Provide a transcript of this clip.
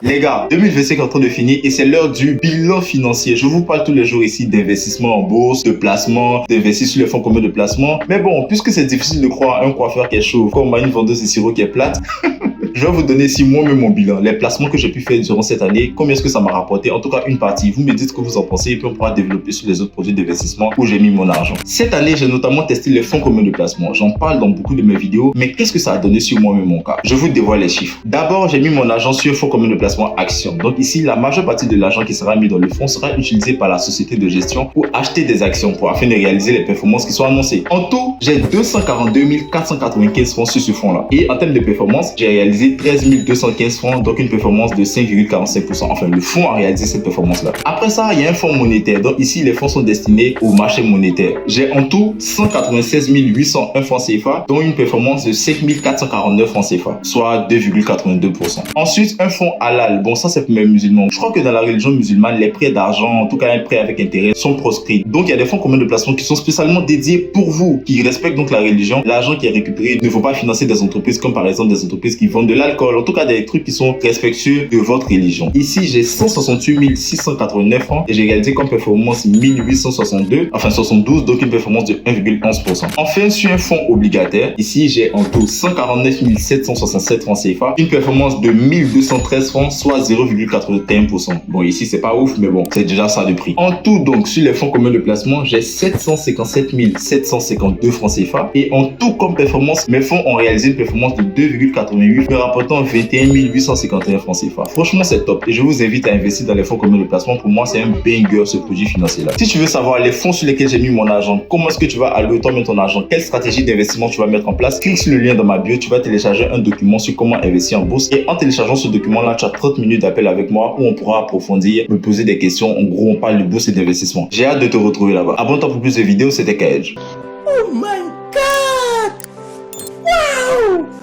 Les gars, 2025 est en train de finir et c'est l'heure du bilan financier. Je vous parle tous les jours ici d'investissement en bourse, de placement, d'investir sur les fonds communs de placement. Mais bon, puisque c'est difficile de croire à un coiffeur qui est chauve comme à une vendeuse de sirop qui est plate, je vais vous donner ici moi-même mon bilan, les placements que j'ai pu faire durant cette année, combien est-ce que ça m'a rapporté, en tout cas une partie. Vous me dites ce que vous en pensez et puis on pourra développer sur les autres produits d'investissement où j'ai mis mon argent. Cette année, j'ai notamment testé les fonds communs de placement. J'en parle dans beaucoup de mes vidéos, mais qu'est-ce que ça a donné sur moi-même mon cas? Je vous dévoile les chiffres. D'abord, j'ai mis mon argent sur un fonds commun de placement Action. Donc ici, la majeure partie de l'argent qui sera mis dans le fonds sera utilisé par la société de gestion pour acheter des actions afin de réaliser les performances qui sont annoncées. En tout, j'ai 242 495 francs sur ce fonds-là. Et en termes de performance, j'ai réalisé 13 215 francs, donc une performance de 5,45%. Enfin, le fonds a réalisé cette performance-là. Après ça, il y a un fonds monétaire. Donc ici, les fonds sont destinés au marché monétaire. J'ai en tout 196 801 francs CFA, dont une performance de 5 449 francs CFA, soit 2,82%. Ensuite, un fonds halal. Bon, ça, c'est pour mes musulmans. Je crois que dans la religion musulmane, les prêts d'argent, en tout cas un prêt avec intérêt, sont proscrits. Donc, il y a des fonds communs de placement qui sont spécialement dédiés pour vous, qui respectent donc la religion. L'argent qui est récupéré ne faut pas financer des entreprises comme par exemple des entreprises qui vendent de l'alcool. En tout cas, des trucs qui sont respectueux de votre religion. Ici, j'ai 168 689 francs et j'ai réalisé comme performance 1862, enfin 72, donc une performance de 1,11%. Enfin, sur un fonds obligataire, ici, j'ai en tout 149 767 francs CFA, une performance de 1213 francs, soit 0,81%. Bon, ici, c'est pas ouf, mais bon, c'est déjà ça de prix. En tout, donc, sur les fonds communs de placement, j'ai 757 752 francs CFA et en tout, comme performance, mes fonds ont réalisé une performance de 2,88, me rapportant 21 851 francs CFA. Franchement, c'est top et je vous invite à investir dans les fonds communs de placement. Pour moi, c'est un banger ce produit financier-là. Si tu veux savoir les fonds sur lesquels j'ai mis mon argent, comment est-ce que tu vas allouer toi-même ton argent, quelle stratégie d'investissement tu vas mettre en place, clique sur le lien dans ma bio, tu vas télécharger un document sur comment investir en bourse et en téléchargeant ce document-là, tu as 30 minutes d'appel avec moi où on pourra approfondir, me poser des questions. En gros, on parle de bourse et d'investissement. J'ai hâte de te retrouver là-bas. Abonne-toi pour plus de vidéos, c'était Kaedge. Oh my God!